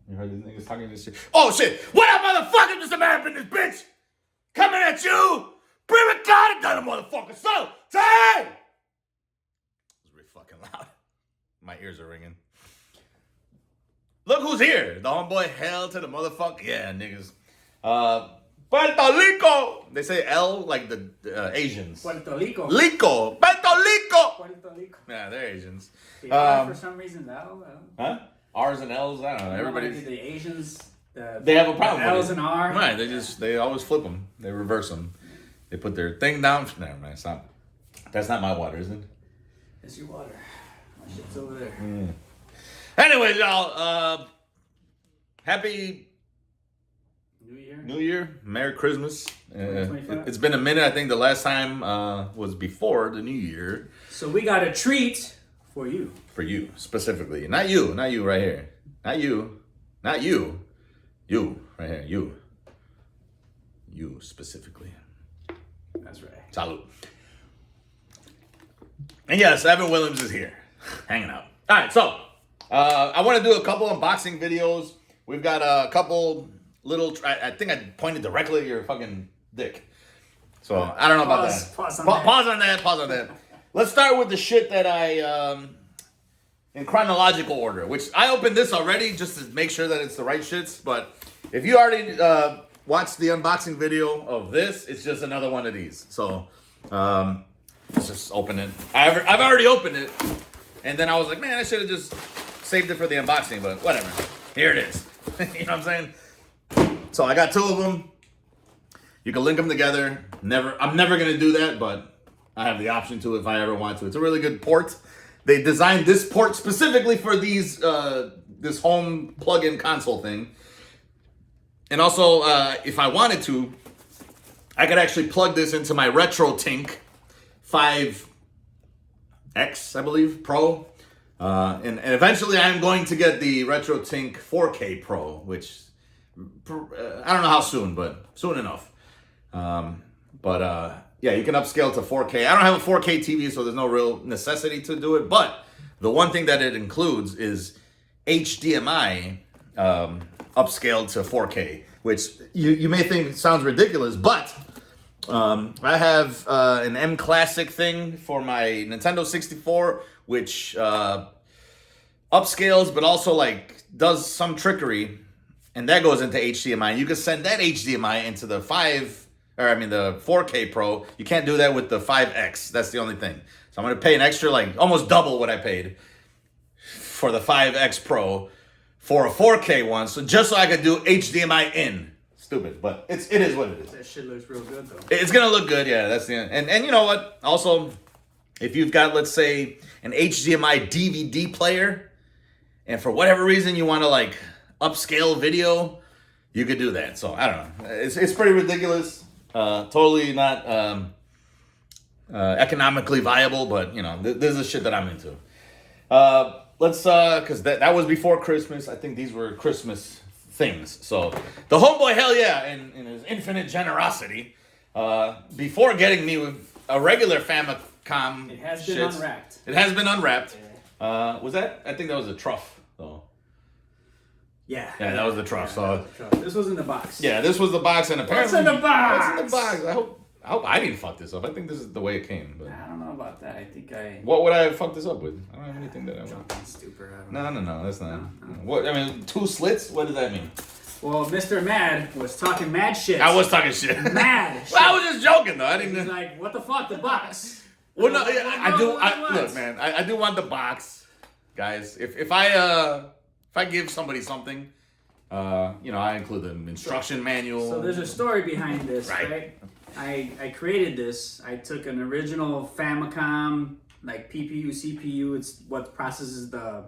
You heard these niggas talking this shit? Oh shit! What up, motherfucker? MrMaD in this bitch! Coming at you! Bring it God done, motherfucker! So, time! It's really fucking loud. My ears are ringing. Look who's here! The homeboy hell to the motherfucker. Yeah, niggas. Puerto Rico! They say L like the Asians. Puerto Rico. Lico! Puerto Rico! Puerto Rico. Yeah, they're Asians. For some reason, L. Huh? R's and L's? I don't know. Everybody's... The Asians... they have a problem with L's and R. Right, they always flip them. They reverse them. They put their thing down. Never mind, that's not my water, is it? It's your water. My shit's over there. Anyways, y'all, happy New Year. Merry Christmas. 2025. It's been a minute. I think the last time was before the New Year. So we got a treat for you. For you, specifically. Not you right here. Not you. You, right here, you specifically. That's right. Salute. And yes, Evan Williams is here, hanging out. All right, so I want to do a couple unboxing videos. We've got a couple little. I think I pointed directly at your fucking dick. So I don't know about that. Pause on that. Let's start with the shit that I. In chronological order, which I opened this already just to make sure that it's the right shits. But if you already watched the unboxing video of this, it's just another one of these. So let's just open it. I've already opened it, and then I was like, man, I should have just saved it for the unboxing. But whatever, here it is. You know what I'm saying? So I got two of them. You can link them together. I'm never gonna do that, but I have the option to if I ever want to. It's a really good port. They designed this port specifically for these this home plug-in console thing. And also, if I wanted to, I could actually plug this into my RetroTink 5X, I believe, Pro. And eventually I'm going to get the RetroTink 4K Pro, which I don't know how soon, but soon enough. Yeah, you can upscale to 4K. I don't have a 4K TV, so there's no real necessity to do it. But the one thing that it includes is HDMI upscaled to 4K, which you may think sounds ridiculous, but I have an M Classic thing for my Nintendo 64, which upscales, but also like does some trickery, and that goes into HDMI. You can send that HDMI into the 4K Pro. You can't do that with the 5X. That's the only thing. So I'm going to pay an extra, like almost double what I paid for the 5X Pro for a 4K one. So just so I could do HDMI in. Stupid, but it is what it is. That shit looks real good though. It's going to look good. Yeah, that's the end. And you know what? Also, if you've got, let's say, an HDMI DVD player, and for whatever reason you want to like upscale video, you could do that. So I don't know. It's pretty ridiculous. Totally not economically viable, but you know, this is the shit that I'm into. Because that was before Christmas. I think these were Christmas things. So the homeboy HellYeah in his infinite generosity, before getting me with a regular Famicom, it has been unwrapped. It has been unwrapped. Yeah. Was that? I think that was a trough though. Yeah, that was the trough. So this was in the box. Yeah, this was the box, and apparently what's in the box? What's in the box? I hope I didn't fuck this up. I think this is the way it came. But I don't know about that. I think What would I fuck this up with? I don't have anything that I want. Stupid. No, that's not. No. What? I mean, 2 slits. What does that mean? Well, MrMaD was talking mad shit. I was talking shit. Mad. Well, I was just joking though. I didn't. He's like, what the fuck, the box? Well, no, I do. Look, man, I do want the box, guys. If I give somebody something. I include the instruction manual. So there's a story behind this, right? I created this. I took an original Famicom, like PPU, CPU. It's what processes the...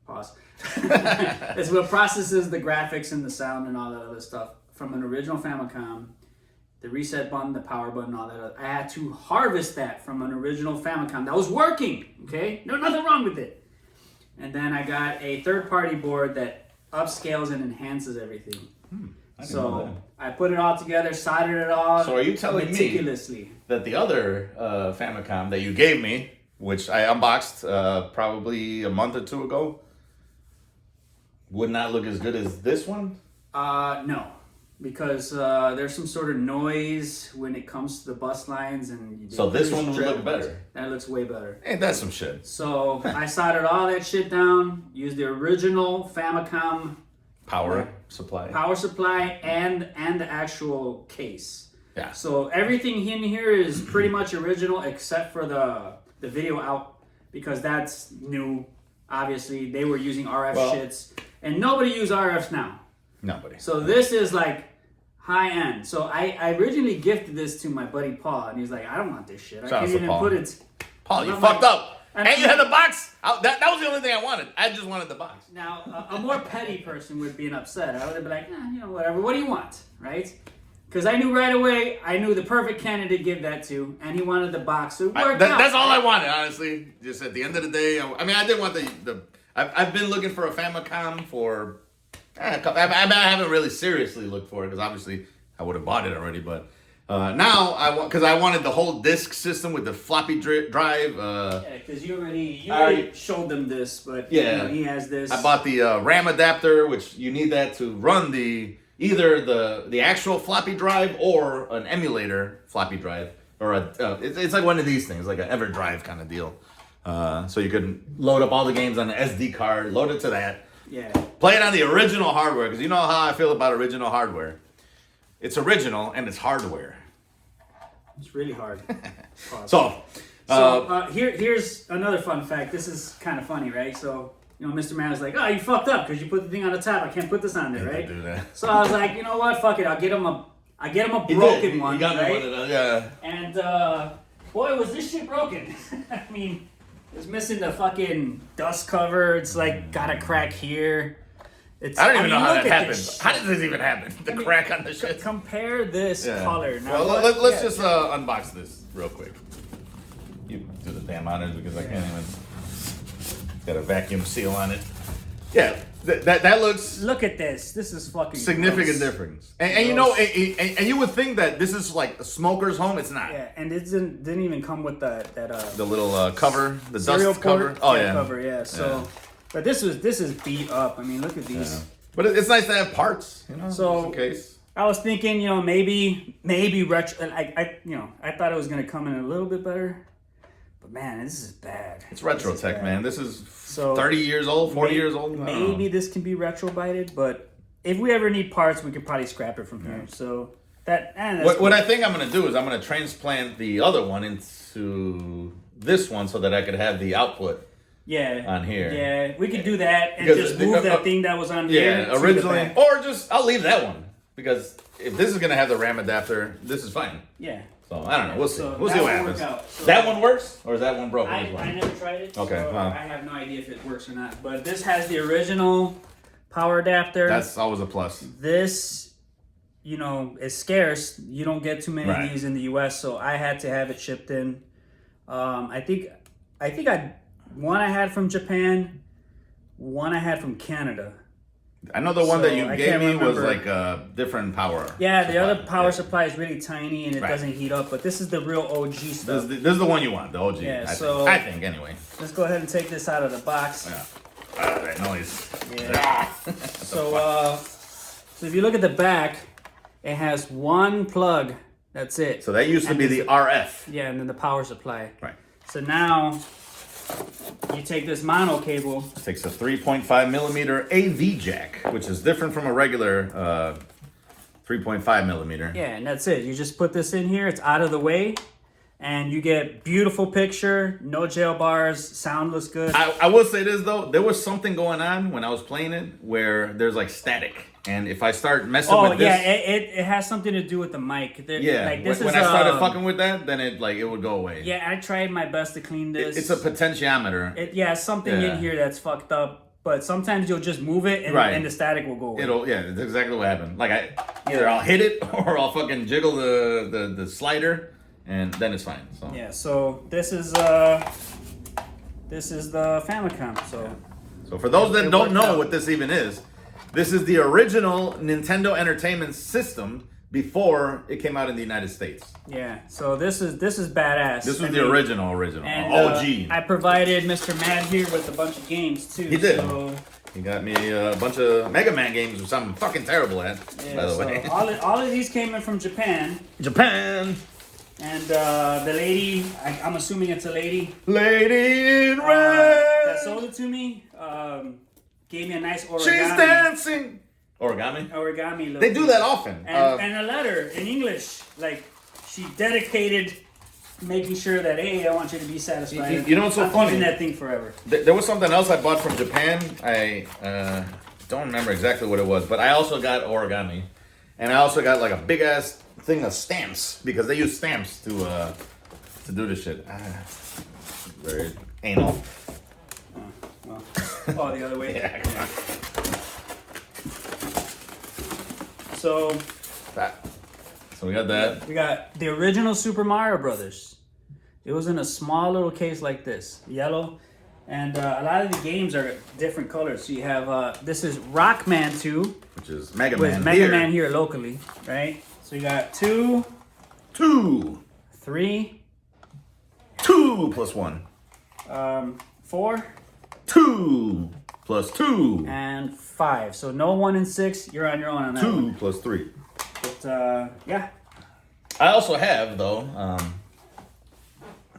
Pause. It's what processes the graphics and the sound and all that other stuff from an original Famicom. The reset button, the power button, all that. I had to harvest that from an original Famicom that was working, okay? No, nothing wrong with it. And then I got a third-party board that upscales and enhances everything. So I put it all together, soldered it all. So are you telling me that the other Famicom that you gave me, which I unboxed probably a month or 2 ago, would not look as good as this one? No. Because there's some sort of noise when it comes to the bus lines, and so this one would look better. That looks way better. Ain't that some shit? So I soldered all that shit down. Used the original Famicom power supply, and the actual case. Yeah. So everything in here is pretty much original except for the video out, because that's new. Obviously, they were using RF shits, and nobody uses RFs now. Nobody. So this is like high end. So I originally gifted this to my buddy Paul, and he's like, I don't want this shit. I can't even put it. Paul, you fucked up. And you had the box. That was the only thing I wanted. I just wanted the box. Now, a more petty person would be upset. I would have been like, whatever. What do you want, right? Because I knew right away, I knew the perfect candidate to give that to, and he wanted the box. So it worked out. That's all I wanted, honestly. Just at the end of the day, I didn't want the. I've been looking for a Famicom for. I haven't really seriously looked for it, because obviously I would have bought it already. But now I wanted the whole disc system with the floppy drive. Yeah, because you already showed them this, but he has this. I bought the RAM adapter, which you need that to run either the actual floppy drive or an emulator floppy drive, or it's like one of these things, like an EverDrive kind of deal. So you can load up all the games on the SD card, load it to that. Yeah. Play it on the original hardware, because you know how I feel about original hardware. It's original and it's hardware. It's really hard. So here's another fun fact. This is kind of funny, right? So, MrMaD was like, oh, you fucked up because you put the thing on the top. I can't put this on there, right? Do that. So I was like, you know what? Fuck it. I'll get him a broken one, he got right? me one of those, yeah. And boy, was this shit broken. I mean, it's missing the fucking dust cover. It's like got a crack here. I don't even know how that happened. How did this even happen? The crack on the shit. Compare this color. Now, well, let's just unbox this real quick. You do the damn honors, because I can't even. Got a vacuum seal on it. Yeah, that looks. Look at this. This is fucking significant difference. And you would think that this is like a smoker's home. It's not. Yeah, and it didn't even come with the little cover, the dust cover. Cover. Yeah. So, but this is beat up. I mean, look at these. Yeah. But it's nice to have parts, So, just in case. I was thinking, maybe retro. I thought it was gonna come in a little bit better. But man, this is bad. It's retro tech, man. This is 30 years old, 40 years old. Maybe this can be retrobited, but if we ever need parts, we could probably scrap it from here. So that's what I think I'm gonna do is I'm gonna transplant the other one into this one so that I could have the output. On here. Yeah, we could do that and just move that thing that was on here. Yeah, originally, or I'll leave that one, because if this is gonna have the RAM adapter, this is fine. Yeah. So I don't know. We'll see. So we'll see what happens. So that one works, or is that one broken? I never tried it. Okay. So I have no idea if it works or not. But this has the original power adapter. That's always a plus. This, is scarce. You don't get too many of these in the U.S., so I had to have it shipped in. I think one I had from Japan, one I had from Canada. I know the one that you gave me was like a different power. Yeah, the other power supply is really tiny and it doesn't heat up, but this is the real OG stuff. This is the one you want, the OG. Yeah, I think anyway. Let's go ahead and take this out of the box. Yeah. That noise. Yeah. So if you look at the back, it has one plug. That's it. So that used to be the RF. Yeah, and then the power supply. Right. So now you take this mono cable. It takes a 3.5 millimeter AV jack, which is different from a regular 3.5 millimeter. Yeah, and that's it. You just put this in here. It's out of the way. And you get beautiful picture, no jail bars, sound looks good. I will say this though, there was something going on when I was playing it where there's like static. And if I start messing with this... Oh, yeah, it has something to do with the mic. Like, when I started fucking with that, then it would go away. Yeah, I tried my best to clean this. It's a potentiometer. Something in here that's fucked up. But sometimes you'll just move it and the static will go away. That's exactly what happened. Like, I'll hit it or I'll fucking jiggle the slider and then it's fine. So. Yeah, so this is the Famicom. So for those that don't know what this even is, this is the original Nintendo Entertainment System before it came out in the United States. Yeah, so this is badass. This was the original, and, OG. I provided MrMaD here with a bunch of games too. He did. So He got me a bunch of Mega Man games, which I'm fucking terrible at, by the way. All of these came in from Japan. Japan. And the lady, I'm assuming it's a lady. Lady in red. That sold it to me. Gave me a nice origami. She's dancing. Origami? Origami. They do that often. And a letter in English. Like, she dedicated making sure that, hey, I want you to be satisfied. You know what's so I'm funny? keeping that thing forever. There was something else I bought from Japan. I don't remember exactly what it was, but I also got origami. And I also got like a big ass thing of stamps because they use stamps to do this shit. Very anal. Well, the other way. Yeah, come on. So we got that. we got the original Super Mario Brothers. It was in a small little case like this, yellow, and a lot of the games are different colors. So you have this is Rockman 2, Which is Mega with Man. Mega Man here locally, right? So you got 2, 3, 2 plus 1. 4, 2 plus 2. and 5. So no 1 and 6. You're on your own on that 2 one. plus 3. But yeah. I also have, though, I'll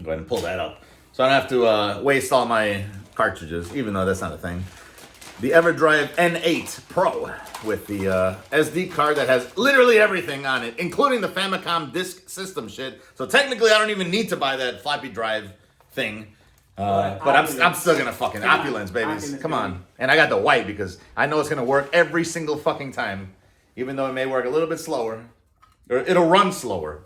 go ahead and pull that up. So I don't have to waste all my cartridges, even though that's not a thing. The EverDrive N8 Pro with the SD card that has literally everything on it, including the Famicom disk system shit. So technically, I don't even need to buy that floppy drive thing. But I'm still gonna fucking opulence, babies. Come on. And I got the white because I know it's gonna work every single fucking time, even though it may work a little bit slower, or it'll run slower,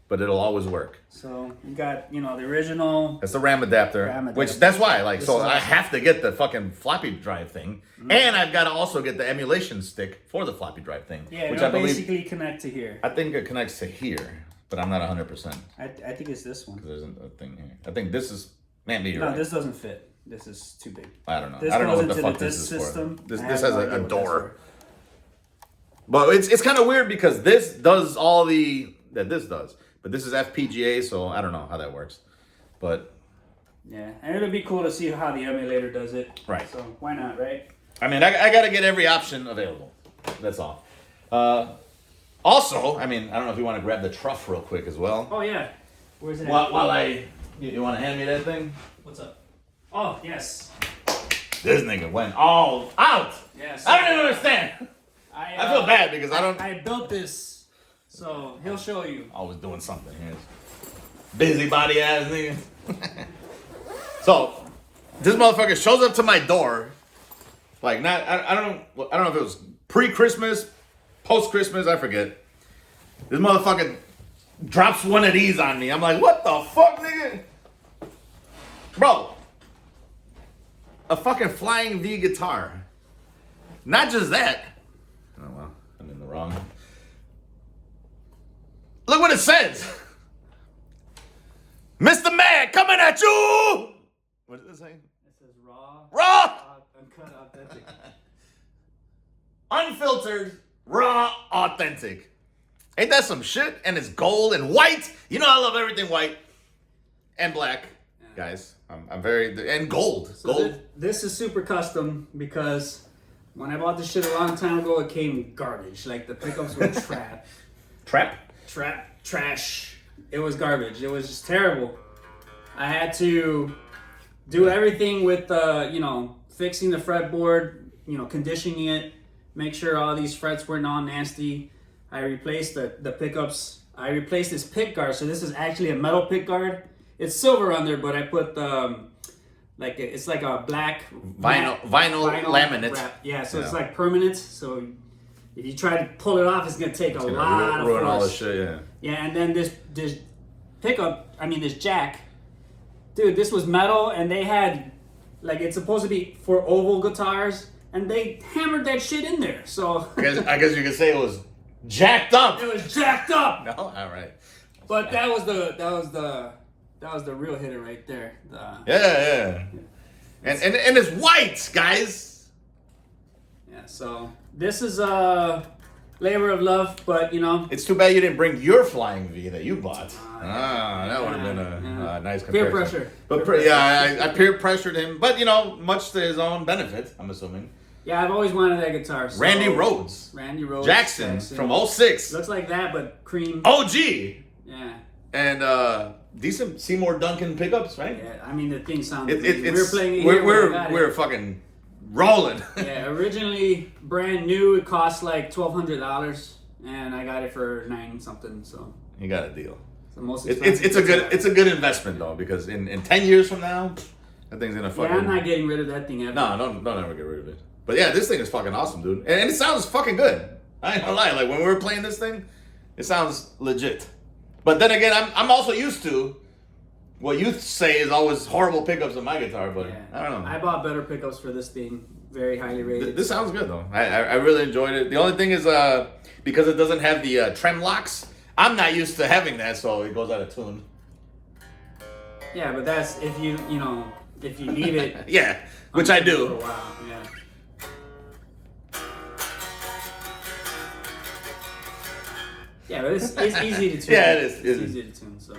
but it'll always work. So you got, the original. It's the RAM adapter, which that's why, I have to get the fucking floppy drive thing, and I've got to also get the emulation stick for the floppy drive thing. Yeah, which it'll I believe basically connect to here. I think it connects to here, but I'm not 100%. I think it's this one. There isn't a thing here. I think this is. Man, you're No, right. this doesn't fit. This is too big. I don't know. This I don't know goes what the into fuck the this disc is system. for. This I has have no a idea what door. that's for. But it's kind of weird because this does all that this does. But this is FPGA, so I don't know how that works. But Yeah, and it'll be cool to see how the emulator does it. Right. So why not, right? I mean, I got to get every option available. That's all. Also, I mean, I don't know if you want to grab the truff real quick as well. Oh yeah. Where's it? While you want to hand me that thing? What's up? Oh yes. This nigga went all out. Yes. I don't even understand. I feel bad because I don't. I built this, so he'll show you. Always doing something. Here's busybody ass nigga. So this motherfucker shows up to my door, like I don't know if it was pre-Christmas, post-Christmas, I forget. This motherfucker drops one of these on me. I'm like, what the fuck, nigga? Bro, a fucking flying V guitar. Not just that. Oh well, I'm in the wrong. Look what it says. MrMaD coming at you! What does it say? It says raw. Raw! Uncut, authentic. Unfiltered, raw, authentic. Ain't that some shit? And it's gold and white. You know I love everything white. And black. Yeah. Guys, I'm very... And gold. So gold. This is super custom because when I bought this shit a long time ago, it came garbage. Like the pickups were trash. It was garbage. It was just terrible. I had to do everything with, fixing the fretboard, conditioning it, make sure all these frets were non-nasty. I replaced the pickups. I replaced this pick guard. So this is actually a metal pick guard. It's silver on there, but I put it's like a black vinyl laminate wrap. Yeah, so it's like permanent. So if you try to pull it off, it's gonna take a lot of ruin force. all this shit, yeah. Yeah, and then this pickup, this jack, dude, this was metal, and they had it's supposed to be for oval guitars, and they hammered that shit in there. So I guess you could say it was jacked up. It was jacked up. No, all right. But that was the real hitter right there. Yeah. And it's white, guys. Yeah. So this is a labor of love, but it's too bad you didn't bring your flying V that you bought. That would have been a nice comparison. Peer pressure. But I peer pressured him, but much to his own benefit, I'm assuming. Yeah, I've always wanted that guitar. So Randy Rhoads. Jackson from 06. Looks like that, but cream. OG. Yeah. And decent Seymour Duncan pickups, right? Yeah, I mean the thing sounds. We were playing it here. We're fucking rolling. Yeah, originally brand new, it cost like $1,200, and I got it for $9 something. So you got a deal. The most it's a good investment though, because in 10 years from now, that thing's gonna fucking. Yeah, I'm not getting rid of that thing ever. No, don't ever get rid of it. But yeah, this thing is fucking awesome, dude, and it sounds fucking good. I ain't gonna lie. Like when we were playing this thing, it sounds legit. But then again, I'm also used to what you say is always horrible pickups on my guitar, but yeah. I don't know. I bought better pickups for this thing. Very highly rated. This sounds good though. I really enjoyed it. The only thing is because it doesn't have the trem locks, I'm not used to having that, so it goes out of tune. Yeah, but that's if you need it. Yeah, which I do. For a while, yeah. Yeah, but it's easy to tune. Yeah, it is. It's easy to tune, so.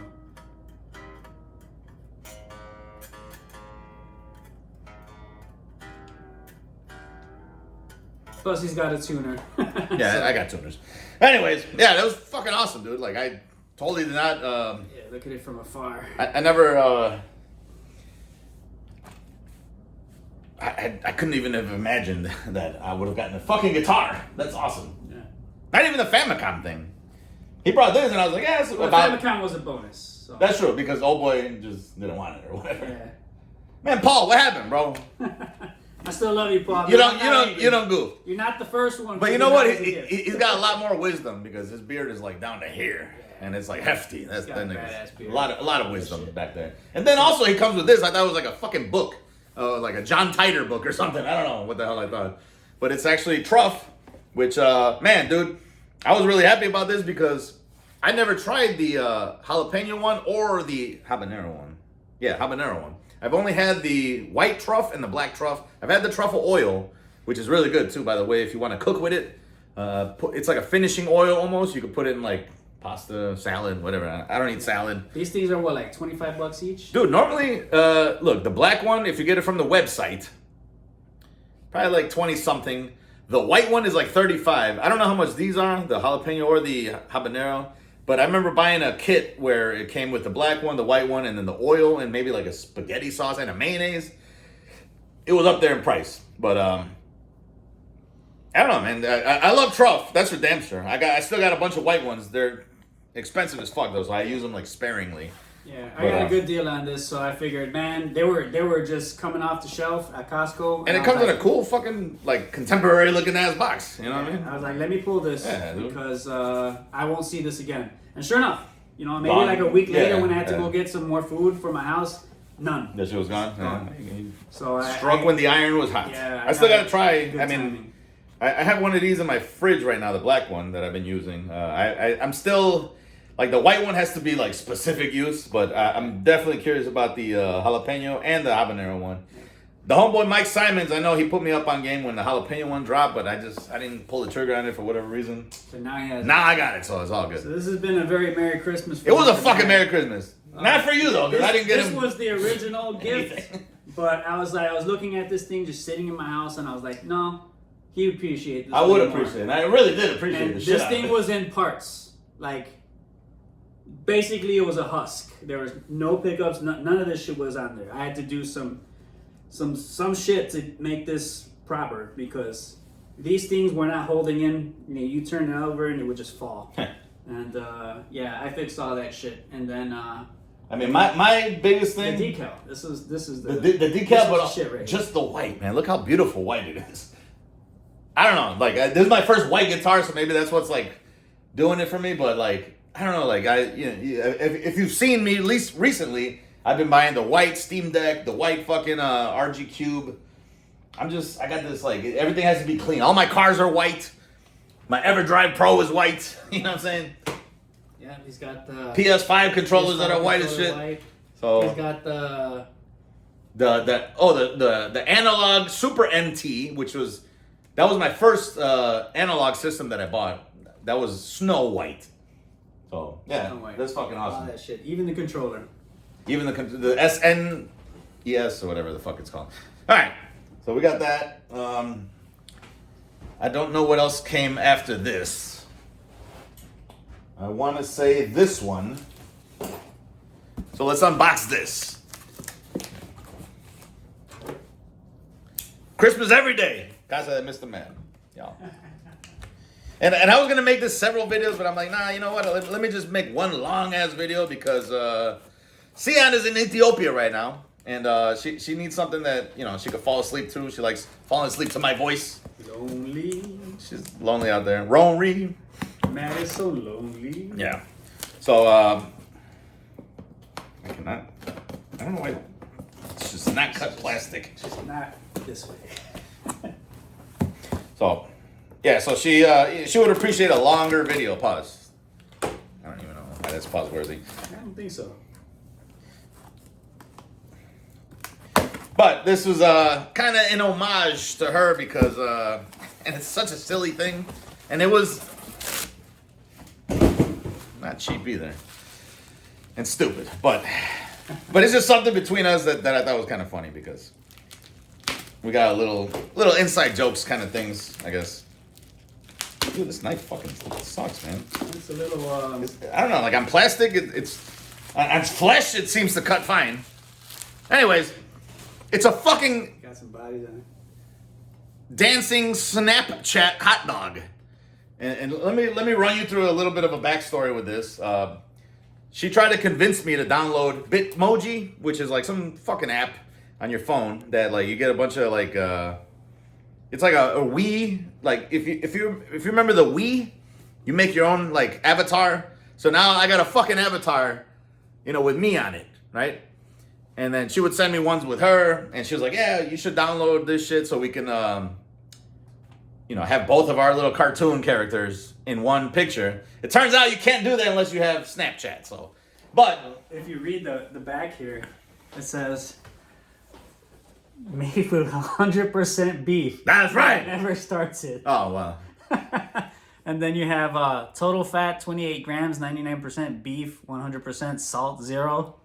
Plus, he's got a tuner. Yeah, so. I got tuners. Anyways, yeah, that was fucking awesome, dude. Like, I totally did not. Yeah, look at it from afar. I never. I couldn't even have imagined that I would have gotten a fucking guitar. That's awesome. Yeah. Not even the Famicom thing. He brought this, and I was like, yeah, well, Famicom was a bonus. So. That's true, because old boy just didn't want it or whatever. Yeah. Man, Paul, what happened, bro? I still love you, Paul. You don't goof. You're not the first one. But you know what? He's got a lot more wisdom, because his beard is like down to here, and it's like hefty. That's got a badass beard. A lot of wisdom back there. And then also he comes with this. I thought it was like a fucking book, like a John Titor book or something. I don't know what the hell I thought, but it's actually Truff, which man, dude, I was really happy about this because I never tried the jalapeno one or the habanero one. Yeah, habanero one. I've only had the white truff and the black truff. I've had the truffle oil, which is really good too, by the way, if you want to cook with it. It's like a finishing oil almost. You could put it in like pasta, salad, whatever. I don't eat salad. These things are what, like $25 each? Dude, normally, look, the black one, if you get it from the website, probably like 20 something. The white one is like 35. I don't know how much these are, the jalapeno or the habanero. But I remember buying a kit where it came with the black one, the white one, and then the oil, and maybe like a spaghetti sauce and a mayonnaise. It was up there in price. But, I don't know, man. I love Truff. That's for damn sure. I still got a bunch of white ones. They're expensive as fuck, though, so I use them, like, sparingly. Yeah, I got a good deal on this, so I figured, man, they were just coming off the shelf at Costco. And it comes in a cool fucking, like, contemporary-looking ass box. You know what I mean? I was like, let me pull this because I won't see this again. And sure enough, maybe like a week later when I had to go get some more food for my house, none. That shit was gone? So Struck when the iron was hot. Yeah, I still got to try. I mean, timing. I have one of these in my fridge right now, the black one that I've been using. I'm still... Like, the white one has to be, like, specific use, but I'm definitely curious about the jalapeno and the habanero one. The homeboy Mike Simons, I know he put me up on game when the jalapeno one dropped, but I didn't pull the trigger on it for whatever reason. So now he has Now I got it, so it's all good. So this has been a very Merry Christmas. It was a fucking Merry Christmas. Not for you, though, because I didn't get him. This was the original gift, but I was looking at this thing just sitting in my house, and I was like, no, he would appreciate this. I would appreciate it. I really did appreciate the shit this thing was in parts. Like, basically, it was a husk. There was no pickups. None of this shit was on there. I had to do some shit to make this proper because these things were not holding in. You turn it over and it would just fall. And yeah, I fixed all that shit. And then I mean, my biggest thing. The decal. This is the decal, but shit right just the white, man. Look how beautiful white it is. I don't know. Like, this is my first white guitar, so maybe that's what's like doing it for me. But like, I don't know, like if you've seen me at least recently, I've been buying the white Steam Deck, the white fucking RG Cube. I got this, like, everything has to be clean. All my cars are white. My EverDrive Pro is white. You know what I'm saying? Yeah, he's got the PS5 controllers that are white as shit. White. So he's got the analog Super NT, that was my first analog system that I bought. That was Snow White. So yeah, that's fucking awesome. All that shit, even the controller, even the SNES or whatever the fuck it's called. All right, so we got that. I don't know what else came after this. I want to say this one. So let's unbox this. Christmas every day. Casa de MrMaD. Y'all. And I was going to make this several videos, but I'm like, nah, you know what? Let me just make one long-ass video because Sian is in Ethiopia right now. And she needs something that, you know, she could fall asleep to. She likes falling asleep to my voice. Lonely. She's lonely out there. Lonely. Mad is so lonely. Yeah. So, I cannot. I don't know why. It's just not cut plastic. It's just not this way. So, yeah. So she would appreciate a longer video. Pause. I don't even know why that's pause worthy. I don't think so. But this was kind of an homage to her because, and it's such a silly thing, and it was not cheap either, and stupid. But it's just something between us that I thought was kind of funny because we got a little inside jokes kind of things, I guess. Dude, this knife fucking sucks, man. It's a little. I don't know, like on plastic, it's on flesh, it seems to cut fine. Anyways. It's a fucking got some bodies on it. Dancing Snapchat hot dog. And let me run you through a little bit of a backstory with this. She tried to convince me to download Bitmoji, which is like some fucking app on your phone that like you get a bunch of like it's like a Wii. Like if you remember the Wii, you make your own like avatar. So now I got a fucking avatar, you know, with me on it, right? And then she would send me ones with her, and she was like, yeah, you should download this shit so we can, you know, have both of our little cartoon characters in one picture. It turns out you can't do that unless you have Snapchat, so. But if you read the back here, it says, made with 100% beef. That's right. It never starts it. Oh, wow. And then you have total fat, 28 grams, 99% beef, 100% salt, 0.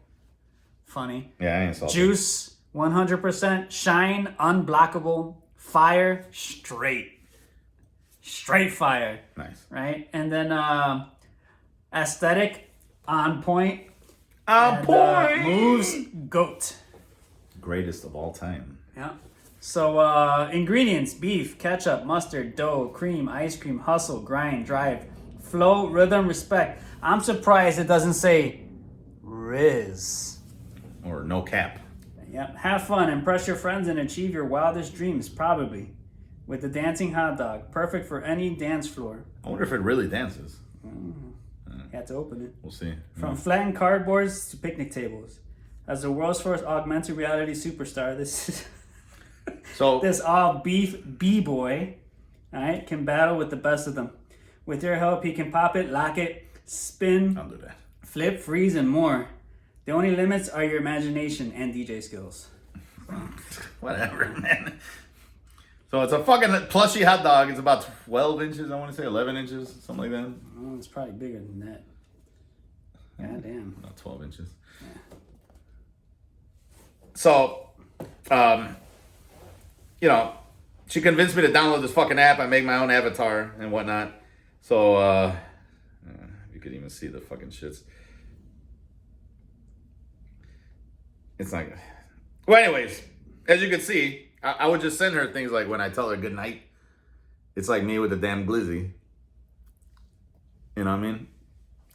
Funny. Yeah, I ain't salty. Juice, 100%. Shine, unblockable. Fire, straight. Straight fire. Nice. Right? And then aesthetic, on point. On point. Moves, goat. Greatest of all time. Yeah. So ingredients: beef, ketchup, mustard, dough, cream, ice cream, hustle, grind, drive, flow, rhythm, respect. I'm surprised it doesn't say Riz. Or no cap. Yep. Have fun, impress your friends, and achieve your wildest dreams, probably. With the dancing hot dog. Perfect for any dance floor. I wonder if it really dances. You have to open it. We'll see. From flattened cardboards to picnic tables. As the world's first augmented reality superstar, this is this all beef b-boy, alright, can battle with the best of them. With your help, he can pop it, lock it, spin, I'll do that. flip, freeze, and more. The only limits are your imagination and DJ skills. Whatever, man. So it's a fucking plushy hot dog. It's about 12 inches, I want to say, 11 inches, something like that. Oh, it's probably bigger than that. God damn. About 12 inches. Yeah. So, you know, she convinced me to download this fucking app. I make my own avatar and whatnot. So, you could even see the fucking shits. It's not good. Well, anyways, as you can see, I would just send her things like when I tell her good night. It's like me with the damn Glizzy. You know what I mean?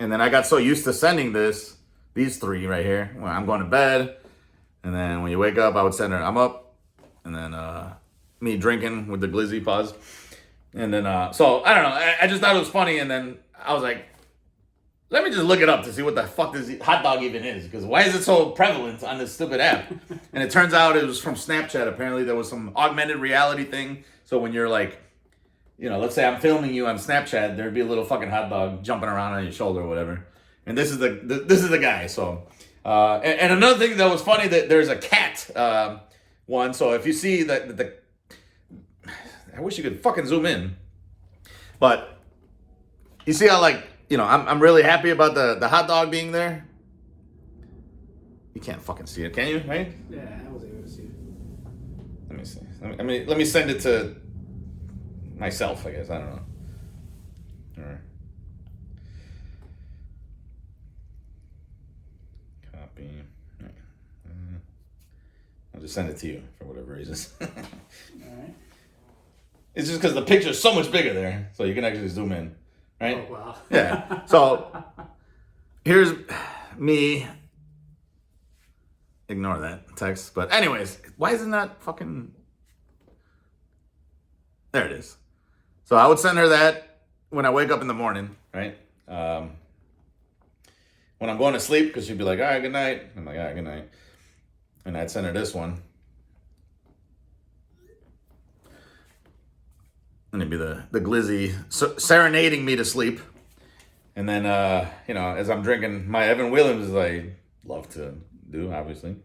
And then I got so used to sending these three right here, when I'm going to bed. And then when you wake up, I would send her, I'm up. And then me drinking with the Glizzy pause. And then, so I don't know. I just thought it was funny. And then I was like, let me just look it up to see what the fuck this hot dog even is. Because why is it so prevalent on this stupid app? And it turns out it was from Snapchat. Apparently there was some augmented reality thing. So when you're like, you know, let's say I'm filming you on Snapchat, there'd be a little fucking hot dog jumping around on your shoulder or whatever. And this is the guy. So, and another thing that was funny, that there's a cat one. So if you see the I wish you could fucking zoom in. But you see how, like, you know, I'm really happy about the hot dog being there. You can't fucking see it, can you? Right? Yeah, I was able to see it. Let me see. Let me send it to myself, I guess. I don't know. All right. Copy. I'll just send it to you for whatever reasons. All right. It's just because the picture is so much bigger there, so you can actually zoom in, right? Oh, wow. Yeah. So here's me. Ignore that text. But anyways, why isn't that fucking... There it is. So I would send her that when I wake up in the morning, right? When I'm going to sleep, because she'd be like, all right, good night. I'm like, all right, good night. And I'd send her this one. And it'd be the Glizzy serenading me to sleep. And then, you know, as I'm drinking my Evan Williams, as I love to do, obviously.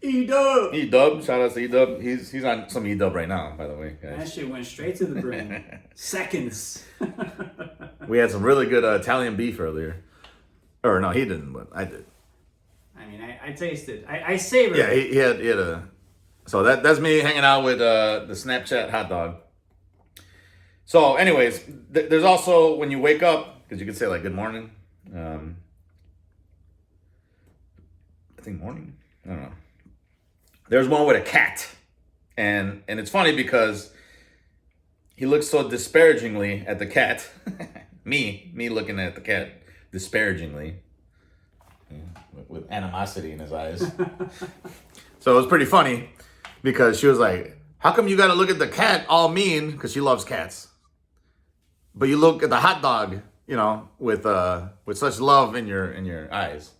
E-Dub, shout out to E-Dub. He's on some E-Dub right now, by the way, guys. That shit went straight to the brain. Seconds. We had some really good Italian beef earlier. Or no, he didn't, but I did. I mean, I tasted. I savored. Yeah, he had a... So that's me hanging out with the Snapchat hot dog. So anyways, there's also when you wake up, because you could say like good morning. I think morning? I don't know. There's one with a cat. And it's funny because he looks so disparagingly at the cat. me looking at the cat disparagingly. With animosity in his eyes. So it was pretty funny because she was like, how come you got to look at the cat all mean? Because she loves cats. But you look at the hot dog, you know, with such love in your eyes.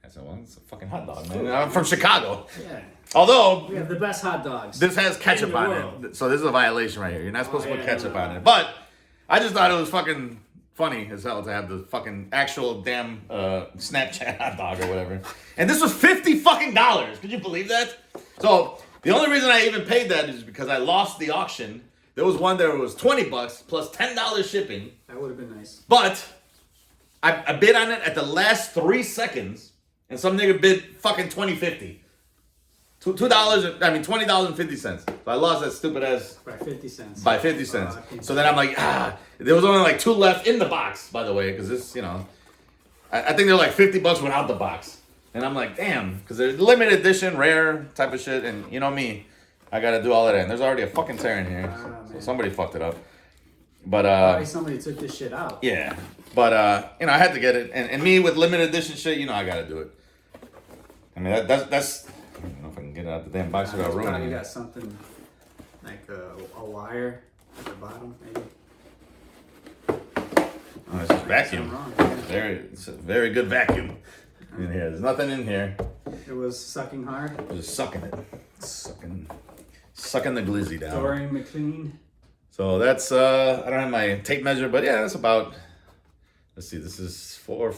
I said, well, it's a fucking hot dog, man. I'm from Chicago. Yeah. Although we have the best hot dogs. This has ketchup on it. So this is a violation right here. You're not supposed to put ketchup on it. But I just thought it was fucking funny as hell to have the fucking actual damn Snapchat hot dog or whatever. And this was $50 fucking dollars. Could you believe that? So the only reason I even paid that is because I lost the auction. There was one that was $20 plus $10 shipping. That would have been nice. But I bid on it at the last 3 seconds, and some nigga bid fucking $20.50. $20.50. So I lost that stupid ass by 50 cents. By 50 cents. So then I'm like, there was only like 2 left in the box, by the way, because this, you know, I think they're like $50 without the box. And I'm like, damn, because they're limited edition, rare type of shit, and you know me, I gotta do all of that. And there's already a fucking tear in here, so somebody fucked it up. But probably somebody took this shit out. Yeah, but you know, I had to get it, and me with limited edition shit, you know, I gotta do it. I mean, that's. I don't know if I can get it out the damn box without ruining it. You got something like a wire at the bottom, maybe. Oh, it's just vacuum. It's a very good vacuum in here. There's nothing in here. It was sucking hard. It was sucking it, sucking the glizzy down. Dorian McLean. So that's I don't have my tape measure, but yeah, that's about. Let's see, this is 4,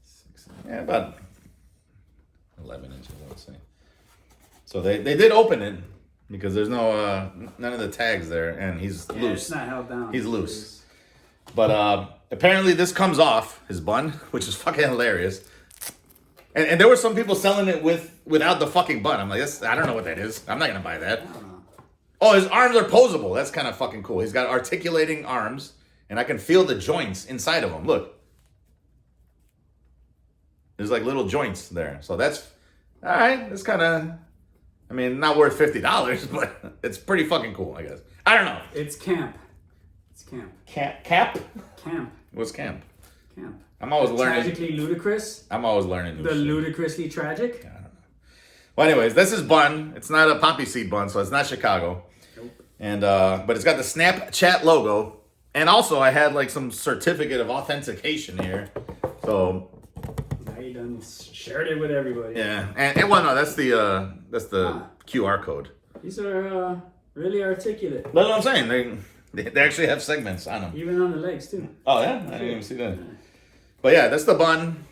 6, yeah, about 11 inches, I would say. So they did open it because there's no none of the tags there, and he's loose. It's not held down. He's loose. But apparently this comes off his bun, which is fucking hilarious. And there were some people selling it without the fucking bun. I'm like, I don't know what that is. I'm not gonna buy that. Oh, his arms are posable. That's kind of fucking cool. He's got articulating arms, and I can feel the joints inside of them. Look. There's like little joints there. So that's, all right, that's kind of, I mean, not worth $50, but it's pretty fucking cool, I guess. I don't know. It's camp. It's camp. Cap? Camp. What's camp? Camp. I'm always learning. Tragically ludicrous. I'm always learning new shit. Ludicrously tragic. I don't know. Well, anyways, this is bun. It's not a poppy seed bun, so it's not Chicago. Nope. And, but it's got the Snapchat logo. And also I had like some certificate of authentication here. So... You done shared it with everybody. Yeah, and well, no, that's the QR code. These are really articulate. That's what I'm saying. They actually have segments on them. Even on the legs too. Oh yeah, I didn't even see that. But yeah, that's the bun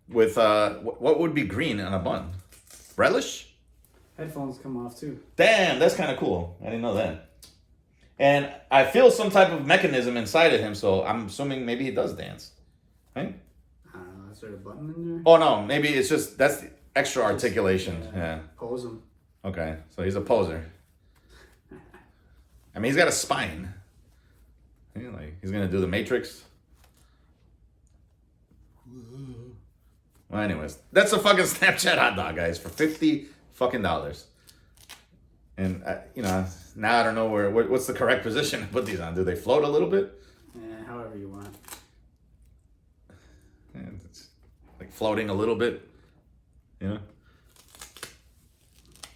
with what would be green on a bun? Relish. Headphones come off too. Damn, that's kind of cool. I didn't know that. And I feel some type of mechanism inside of him, so I'm assuming maybe he does dance, right? Is there a button in there? Oh no, maybe it's just that's the extra articulation. Yeah. Pose him. Okay, so he's a poser. I mean, he's got a spine. Yeah, like he's gonna do the Matrix. Well, anyways, that's a fucking Snapchat hot dog, guys, for $50 fucking. And you know, now I don't know what's the correct position to put these on. Do they float a little bit? Yeah, however you want. And it's like floating a little bit, you know.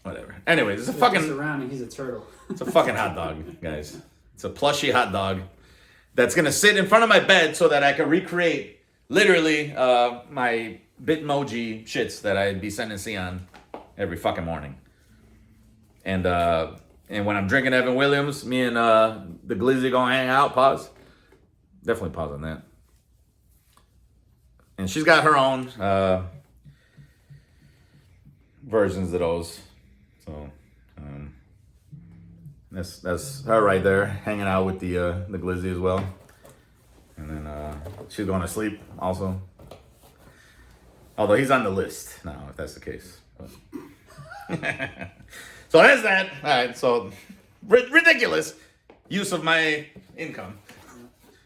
Whatever. Anyways, it's a fucking. Around and he's a turtle. It's a fucking hot dog, guys. It's a plushy hot dog that's gonna sit in front of my bed so that I can recreate literally my Bitmoji shits that I'd be sending Sion every fucking morning. And when I'm drinking Evan Williams, me and the Glizzy gonna hang out. Pause. Definitely pause on that. And she's got her own versions of those. So that's her right there, hanging out with the Glizzy as well. And then she's going to sleep also. Although he's on the list now, if that's the case. But so that's that. All right, so ridiculous use of my income.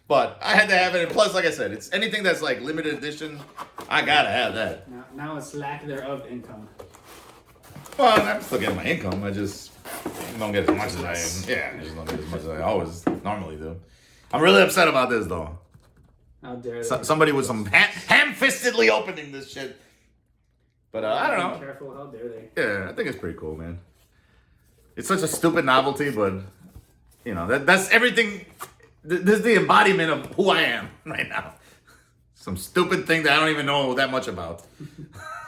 But I had to have it. And plus, like I said, it's anything that's like limited edition, I gotta have that. Now it's lack thereof income. Well, I'm still getting my income. I just don't get as much as I just don't get as much as I always normally do. I'm really upset about this though. How dare somebody with some ham-fistedly opening this shit. But I don't know. Be careful, how dare they? Yeah, I think it's pretty cool, man. It's such a stupid novelty, but you know that's everything. This is the embodiment of who I am right now. Some stupid thing that I don't even know that much about.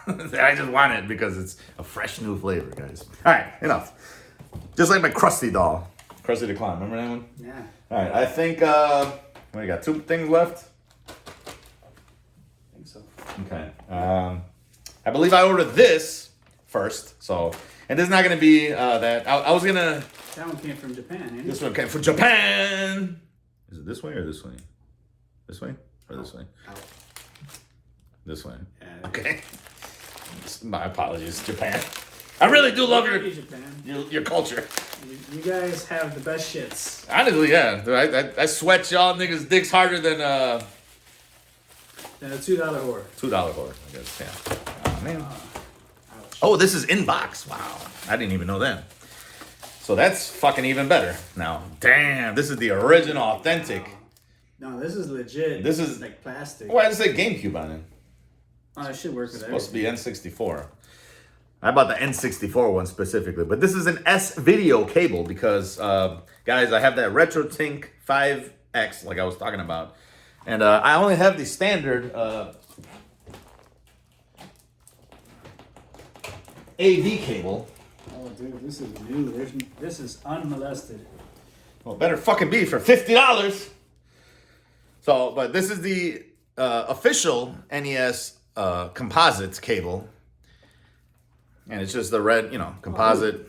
I just want it because it's a fresh new flavor, guys. All right, enough. Just like my Krusty doll. Krusty the Clown, remember that one? Yeah. All right, I think, we got 2 things left. I think so. Okay. I believe I ordered this first, so, and this is not going to be that. I was going to. That one came from Japan, ain't it? This one came from Japan. Is it this way or this way? This way or this way? Out. This way. Yeah. Okay. My apologies, Japan. I really do love your culture. You guys have the best shits. Honestly, yeah. I sweat y'all niggas' dicks harder than a $2 whore. $2 whore, I guess. Yeah. Oh man. Oh, this is inbox. Wow. I didn't even know that. So that's fucking even better. Now, damn, this is the original, authentic. No, this is legit. This is like plastic. Why does it say GameCube on it? Oh, it should work with It's supposed to be N64. I bought the N64 one specifically, but this is an S-video cable because, guys, I have that RetroTink 5X, like I was talking about, and I only have the standard AV cable. Oh, dude, this is new. This is unmolested. Well, better fucking be for $50. So, but this is the official NES composite cable. And it's just the red, composite.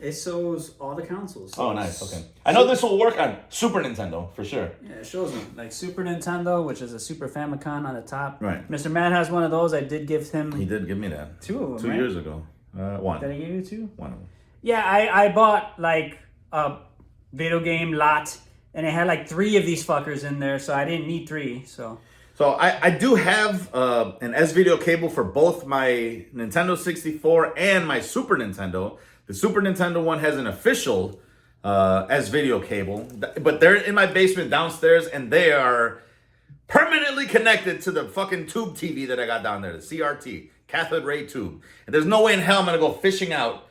It shows all the consoles. Oh, nice. Okay. I know this will work on Super Nintendo for sure. Yeah, it shows them. Like Super Nintendo, which is a Super Famicom on the top. Right. MrMaD has one of those. I did give him. He did give me that. 2 of them. 2 right? years ago. One. Did I give you 2? One of them. Yeah, I bought like a video game lot, and it had like 3 of these fuckers in there, so I didn't need 3. So I do have an S-video cable for both my Nintendo 64 and my Super Nintendo. The Super Nintendo one has an official S-video cable, but they're in my basement downstairs, and they are permanently connected to the fucking tube TV that I got down there, the CRT, cathode ray tube. And there's no way in hell I'm gonna go fishing out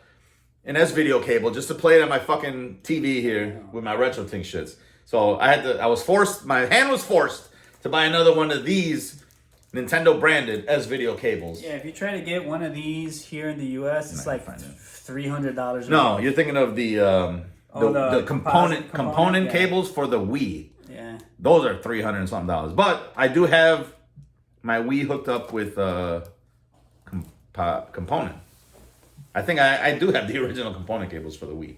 an S-video cable just to play it on my fucking TV here with my RetroTink shits. So my hand was forced to buy another one of these Nintendo branded S-video cables. yeah, if you try to get one of these here in the U.S., it's like $300. No, you're thinking of the component yeah. cables for the Wii. Yeah. Those are $300 and something dollars. But I do have my Wii hooked up with component. I think I do have the original component cables for the Wii.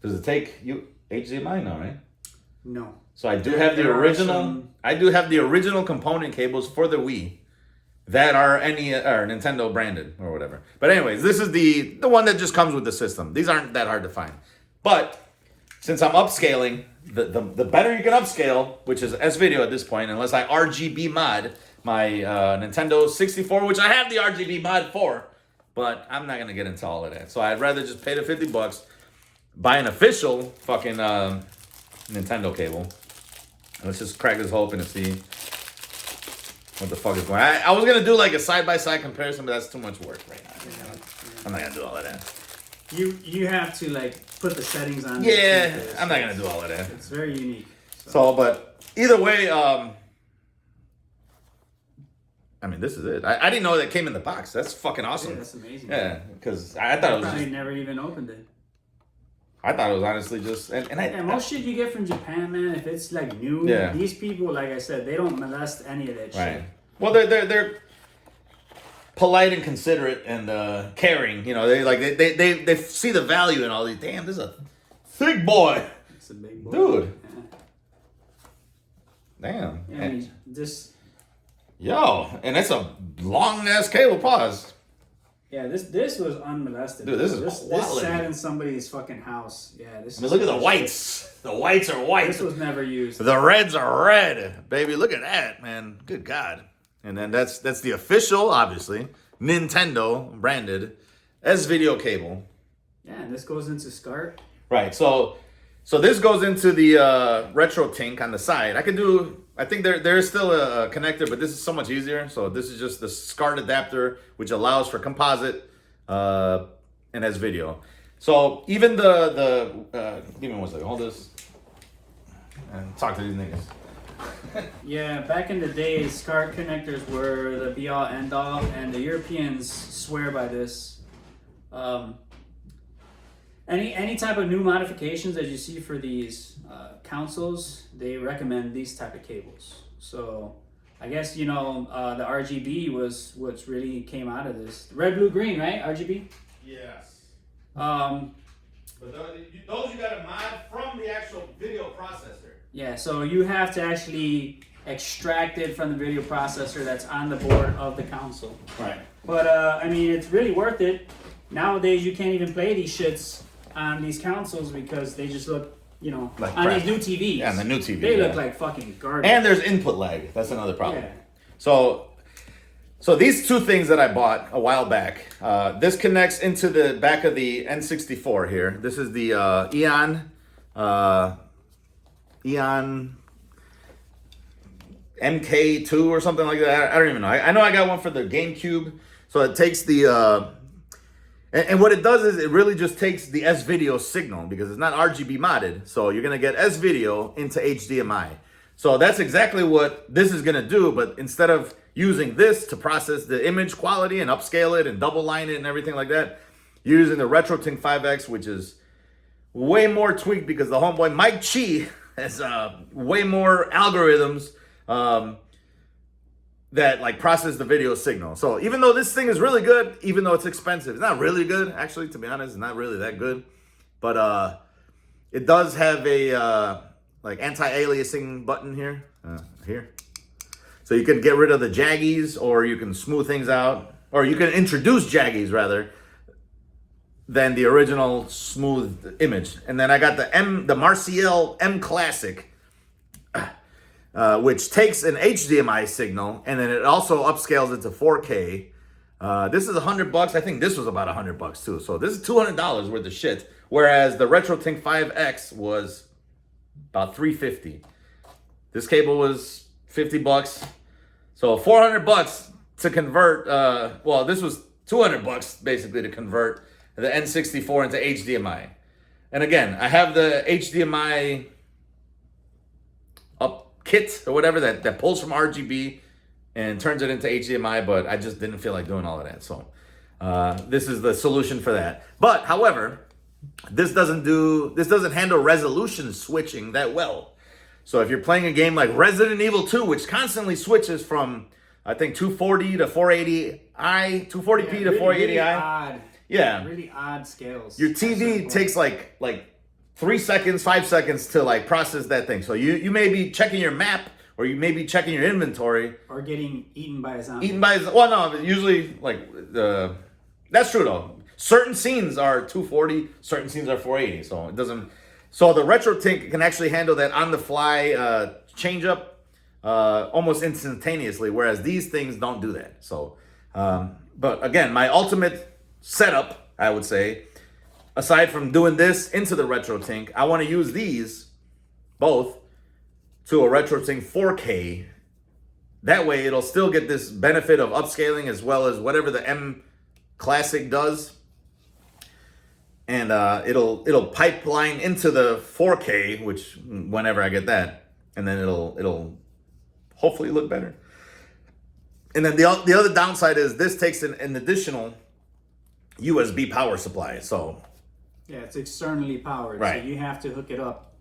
Does it take you HDMI now, right? No. So I do have the original. I do have the original component cables for the Wii that are Nintendo branded or whatever. But anyways, this is the one that just comes with the system. These aren't that hard to find. But since I'm upscaling, the better you can upscale, which is S-Video at this point, unless I RGB mod my Nintendo 64, which I have the RGB mod for, but I'm not going to get into all of that. So I'd rather just pay the $50, buy an official fucking Nintendo cable. Let's just crack this open and see what the fuck is going on. I was going to do like a side-by-side comparison, but that's too much work right now. I'm not going to do all of that. You have to like put the settings on. Yeah, I'm not going to do all of that. It's very unique. So, but either way, I mean, this is it. I didn't know that came in the box. That's fucking awesome. Yeah, that's amazing. Yeah, because I thought it was probably just, never even opened it. I thought it was honestly just Most shit you get from Japan, man, if it's like new, these people, like I said, they don't molest any of that shit. Right. Well, they're polite and considerate and caring. You know, they see the value in all these. Damn, this is a thick boy. It's a big boy, dude. Yeah. Damn. Yeah, I mean, this. Yo, and that's a long ass cable. Pause. Yeah, this was unmolested. Dude, this is this sat in somebody's fucking house. Yeah, this. I mean, look at the whites. The whites are white. This was never used. The reds are red, baby. Look at that, man. Good God. And then that's the official, obviously, Nintendo branded S-Video cable. Yeah, and this goes into SCART. Right. So this goes into the retro tink on the side. I think there is still a connector, but this is so much easier. So this is just the SCART adapter, which allows for composite and S-Video. So even give me 1 second. Hold this and talk to these niggas. Yeah, back in the day, SCART connectors were the be-all, end-all, and the Europeans swear by this. Any type of new modifications that you see for these consoles, they recommend these type of cables. So I guess, the RGB was what's really came out of this. Red, blue, green, right? RGB? Yes. But those you got to mod from the actual video processor. Yeah, so you have to actually extract it from the video processor that's on the board of the console. Right. But I mean, it's really worth it. Nowadays, you can't even play these shits on these consoles because they just look, like on crap. these new TVs. Yeah, on the new TV. They look like fucking garbage. And there's input lag. That's another problem. Yeah. So these two things that I bought a while back, this connects into the back of the N64 here. This is the Eon MK2 or something like that. I don't even know. I know I got one for the GameCube. So it takes the... And what it does is it really just takes the S-Video signal because it's not RGB modded. So you're going to get S-Video into HDMI. So that's exactly what this is going to do. But instead of using this to process the image quality and upscale it and double line it and everything like that, you're using the RetroTink 5X, which is way more tweaked because the homeboy Mike Chi has way more algorithms that like process the video signal. So even though this thing is really good, even though it's expensive, it's not really good. Actually, to be honest, it's not really that good. But it does have a like anti-aliasing button here. Here. So you can get rid of the jaggies, or you can smooth things out, or you can introduce jaggies rather than the original smooth image. And then I got the Marciel M Classic, which takes an HDMI signal, and then it also upscales it to 4K. This is $100. I think this was about $100 too. So this is $200 worth of shit. Whereas the RetroTink 5X was about $350. This cable was $50. So $400 to convert. Well, this was $200 basically to convert the N64 into HDMI. And again, I have the HDMI up kit or whatever that pulls from RGB and turns it into HDMI, but I just didn't feel like doing all of that. So this is the solution for that. But however, this doesn't handle resolution switching that well. So if you're playing a game like Resident Evil 2, which constantly switches from, I think, 240 to 480i, 240p to 480i. Really odd. Yeah. Really odd scales. Your TV takes like 3 seconds, 5 seconds to like process that thing. So you may be checking your map, or you may be checking your inventory. Or getting eaten by a zombie. Well, no, usually like that's true though. Certain scenes are 240, certain scenes are 480. So So the RetroTink can actually handle that on-the-fly change up almost instantaneously, whereas these things don't do that. So, but again, my ultimate setup, I would say, aside from doing this into the RetroTink, I want to use these both to a RetroTink 4K. That way, it'll still get this benefit of upscaling as well as whatever the M Classic does. And it'll pipeline into the 4K, which whenever I get that, and then it'll hopefully look better. And then the other downside is this takes an additional USB power supply. So yeah, it's externally powered, right. So you have to hook it up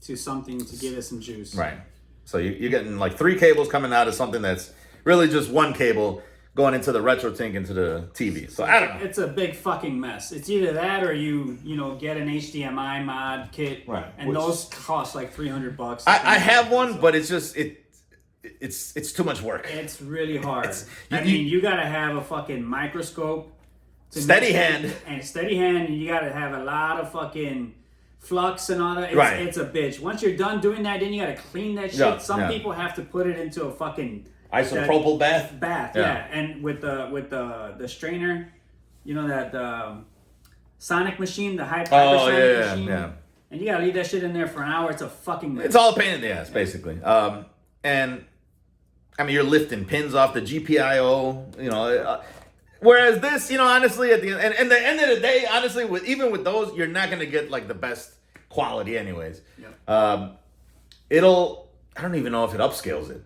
to something to give it some juice. Right. So you're getting like 3 cables coming out of something that's really just 1 cable going into the RetroTink into the TV. So I don't know. It's a big fucking mess. It's either that or you get an HDMI mod kit, right? And those cost like $300. I have one, but it's just it's too much work. It's really hard. You gotta have a fucking microscope, steady hand, and you gotta have a lot of fucking flux and all that. It's a bitch. Once you're done doing that, then you gotta clean that shit. Yeah, Some people have to put it into a fucking isopropyl bath. Yeah. And with the strainer, that sonic machine, the hypersonic machine. Yeah. And you gotta leave that shit in there for an hour. It's a fucking mess. It's all a pain in the ass, basically. And I mean, you're lifting pins off the GPIO, whereas this, honestly, at the end of the day, honestly, even with those, you're not gonna get like the best quality, anyways. Yep. I don't even know if it upscales it.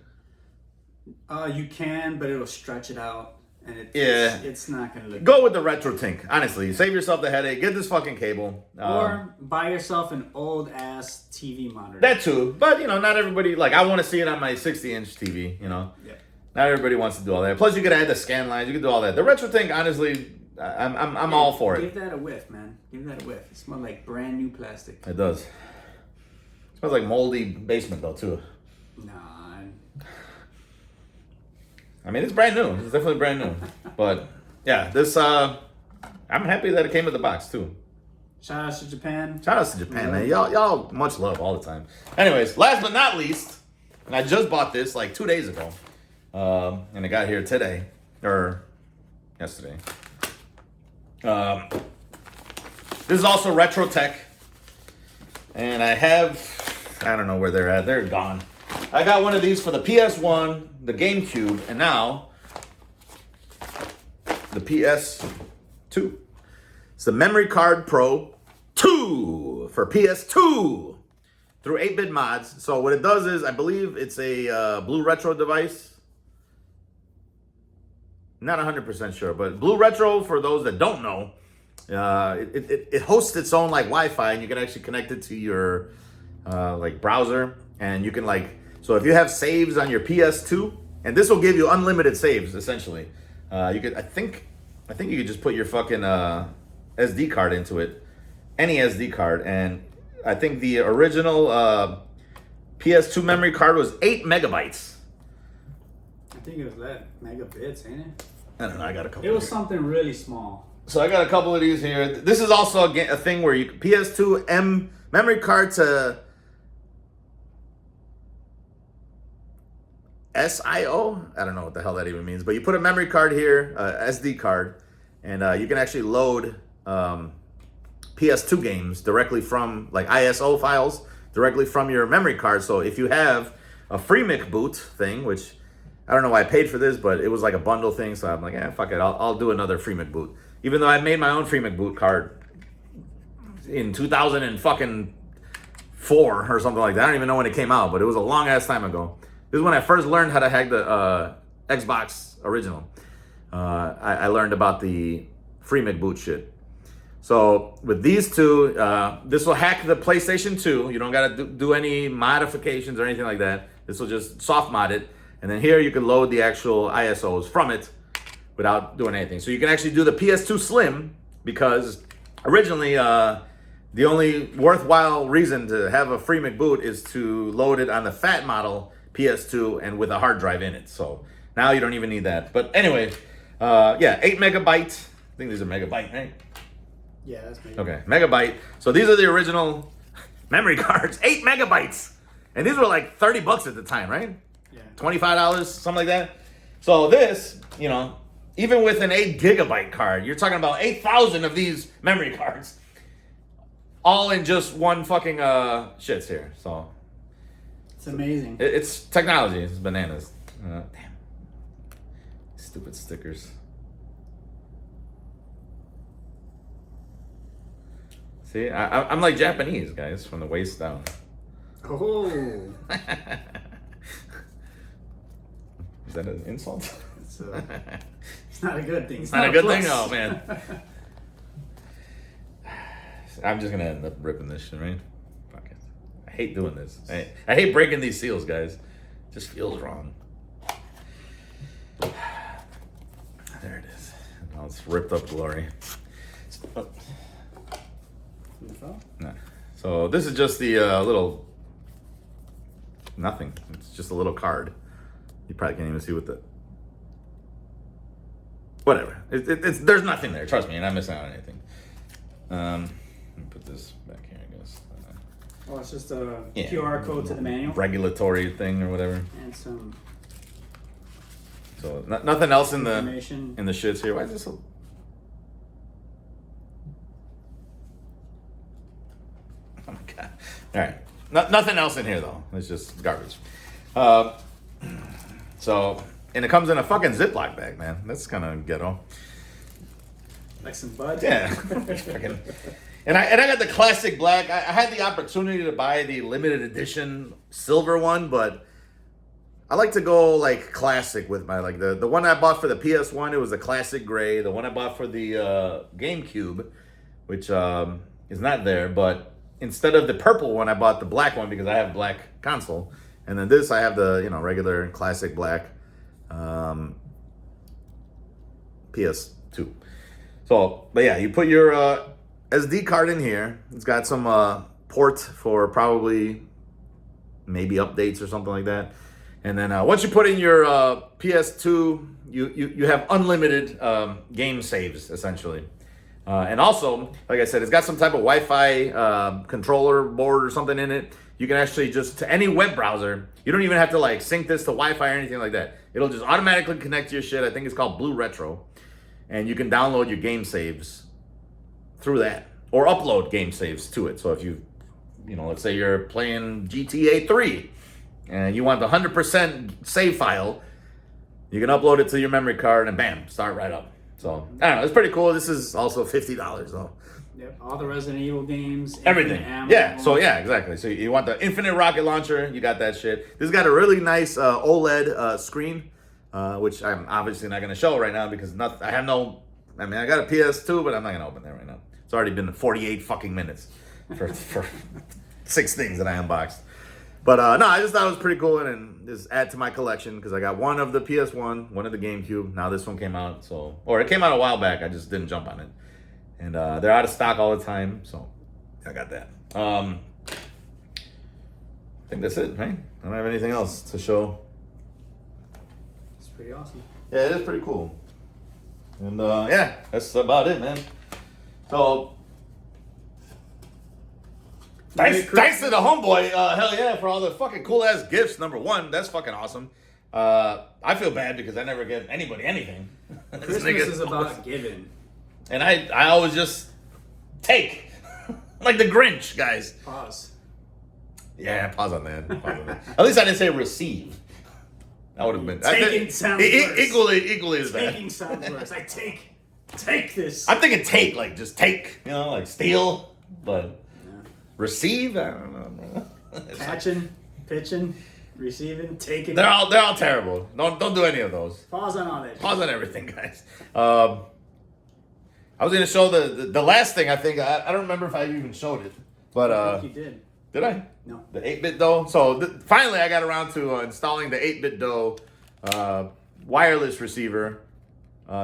You can, but it'll stretch it out, and it's not gonna look. Go with the RetroTink. Honestly, save yourself the headache. Get this fucking cable, or buy yourself an old ass TV monitor. That too, but not everybody I want to see it on my 60-inch TV. Yeah. Not everybody wants to do all that. Plus, you could add the scan lines. You could do all that. The RetroTink, honestly, I'm all for it. Give that a whiff, man. Give that a whiff. It smells like brand new plastic. It does. It smells like moldy basement though too. Nah. I mean, it's brand new. It's definitely brand new. But yeah, this I'm happy that it came with the box too. Shout out to Japan. Shout out to Japan, man. Y'all much love all the time. Anyways, last but not least, and I just bought this like 2 days ago. And it got here today or yesterday. This is also RetroTech. And I don't know where they're at. They're gone. I got one of these for the PS1, the GameCube, and now the PS2. It's the Memory Card Pro 2 for PS2 through 8-bit mods. So what it does is, I believe it's a Blue Retro device. Not 100% sure, but Blue Retro, for those that don't know, it hosts its own Wi-Fi, and you can actually connect it to your browser, and you can so if you have saves on your PS2, and this will give you unlimited saves essentially. You could I think you could just put your fucking SD card into it, any SD card, and I think the original PS2 memory card was 8 megabytes. I think it was that megabits, ain't it? I don't know. I got a couple. It was something really small. So I got a couple of these here. This is also a thing where you PS2 M memory card to SIO. I don't know what the hell that even means, but you put a memory card here, SD card, and you can actually load PS2 games directly from ISO files directly from your memory card. So if you have a FreeMic boot thing, which I don't know why I paid for this, but it was like a bundle thing. So I'm like, fuck it. I'll do another FreeMic boot. Even though I made my own FreeMic boot card in 2004 or something like that. I don't even know when it came out, but it was a long ass time ago. This is when I first learned how to hack the Xbox original. I learned about the FreeMic boot shit. So with these two, this will hack the PlayStation 2. You don't got to do any modifications or anything like that. This will just soft mod it. And then here you can load the actual ISOs from it without doing anything. So you can actually do the PS2 Slim, because originally the only worthwhile reason to have a FreeMic boot is to load it on the fat model PS2 and with a hard drive in it. So now you don't even need that. But anyway, 8 megabytes. I think these are megabyte, right? Yeah, that's megabyte. Okay, megabyte. So these are the original memory cards, 8 megabytes. And these were like $30 at the time, right? Yeah. $25, something like that. So this, you know, even with an 8 gigabyte card, you're talking about 8,000 of these memory cards. All in just one fucking shits here. So it's amazing. It's technology. It's bananas. Damn. Stupid stickers. See, I'm like Japanese, guys, from the waist down. Oh. Is that an insult? It's not a good thing. It's not a good thing? Oh, man. I'm just going to end up ripping this shit, right? Fuck it. I hate doing this. I hate breaking these seals, guys. It just feels wrong. There it is. Now it's ripped up glory. No. So this is just the little nothing. It's just a little card. You probably can't even see what the whatever. It's there's nothing there. Trust me, you're not missing out on anything. Let me put this back here, I guess. Oh, it's just a QR code to the manual. Regulatory thing or whatever. And some. So nothing else in the information. shits here. Why is this so? Oh my god! All right, nothing else in here though. It's just garbage. So and it comes in a fucking Ziploc bag, man. That's kind of ghetto. Like some buds. Yeah. Fucking. And I got the classic black. I had the opportunity to buy the limited edition silver one, but I like to go like classic with my like the one I bought for the PS1. It was a classic gray. The one I bought for the GameCube, which is not there, but instead of the purple one, I bought the black one because I have black console. And then this, I have the regular classic black PS2. So, but yeah, you put your SD card in here. It's got some port for probably maybe updates or something like that. And then once you put in your PS2, you have unlimited game saves, essentially. And also, like I said, it's got some type of Wi-Fi controller board or something in it. You can actually just, to any web browser, you don't even have to like sync this to Wi-Fi or anything like that. It'll just automatically connect to your shit. I think it's called Blue Retro. And you can download your game saves through that. Or upload game saves to it. So if you let's say you're playing GTA 3 and you want the 100% save file, you can upload it to your memory card and bam, start right up. So, I don't know, it's pretty cool. This is also $50 though. Yep, all the Resident Evil games. Everything. Yeah, so yeah, exactly. So you want the infinite rocket launcher, you got that shit. This has got a really nice OLED screen, which I'm obviously not going to show right now because I got a PS2, but I'm not going to open that right now. It's already been 48 fucking minutes for 6 things that I unboxed. But no, I just thought it was pretty cool and just add to my collection because I got one of the PS1, one of the GameCube. Now this one came out, or it came out a while back. I just didn't jump on it. And they're out of stock all the time, so I got that. I think that's it, right? I don't have anything else to show. It's pretty awesome. Yeah, it is pretty cool. And yeah, that's about it, man. So thanks to the homeboy, HellYeah, for all the fucking cool ass gifts. Number one, that's fucking awesome. I feel bad because I never give anybody anything. Christmas is about giving. And I always just take. Like the Grinch, guys. Pause. Yeah, pause on that. At least I didn't say receive. That would have been taking sounds worse. Equally as bad. Taking sounds worse. I take this. I'm thinking take, like just take, like steal, but receive, I don't know. Catching, pitching, receiving, taking. They're all terrible. Don't do any of those. Pause on all that. Pause on everything, guys. I was gonna show the last thing. I think I don't remember if I even showed it, but I think you did. Did I? No. The 8-bit DOE. So finally, I got around to installing the 8-bit DOE wireless receiver.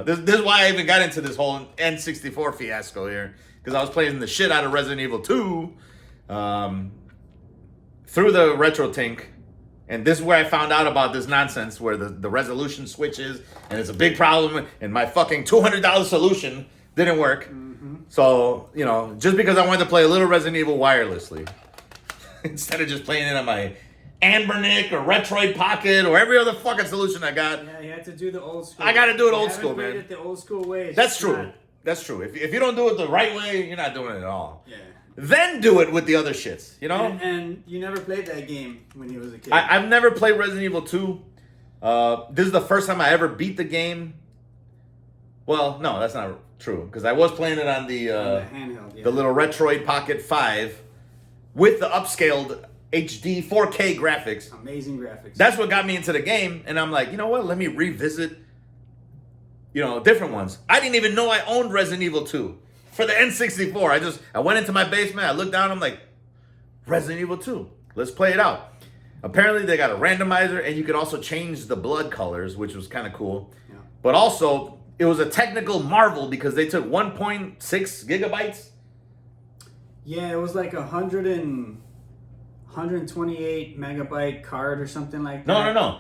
This is why I even got into this whole N64 fiasco here, because I was playing the shit out of Resident Evil 2 through the RetroTink. And this is where I found out about this nonsense where the resolution switches and it's a big problem and my fucking $200 solution didn't work. Mm-hmm. So, just because I wanted to play a little Resident Evil wirelessly. instead of just playing it on my Ambernick or Retroid Pocket or every other fucking solution I got. Yeah, you had to do the old school. I got to do it You old haven't school, played man. it the old school way. It's That's just true. not- That's true. If you don't do it the right way, you're not doing it at all. Yeah. Then do it with the other shits, you know? And you never played that game when you was a kid. I've never played Resident Evil 2. This is the first time I ever beat the game. Well, no, that's not true. Because I was playing it on the handheld, the little Retroid Pocket 5 with the upscaled HD 4K graphics. Amazing graphics. That's what got me into the game. And I'm like, you know what? Let me revisit, different ones. I didn't even know I owned Resident Evil 2 for the N64. I went into my basement. I looked down. I'm like, Resident Evil 2. Let's play it out. Apparently, they got a randomizer, and you could also change the blood colors, which was kind of cool. Yeah. But also, it was a technical marvel because they took 1.6 gigabytes. Yeah, it was like 128 megabyte card or something like that. No.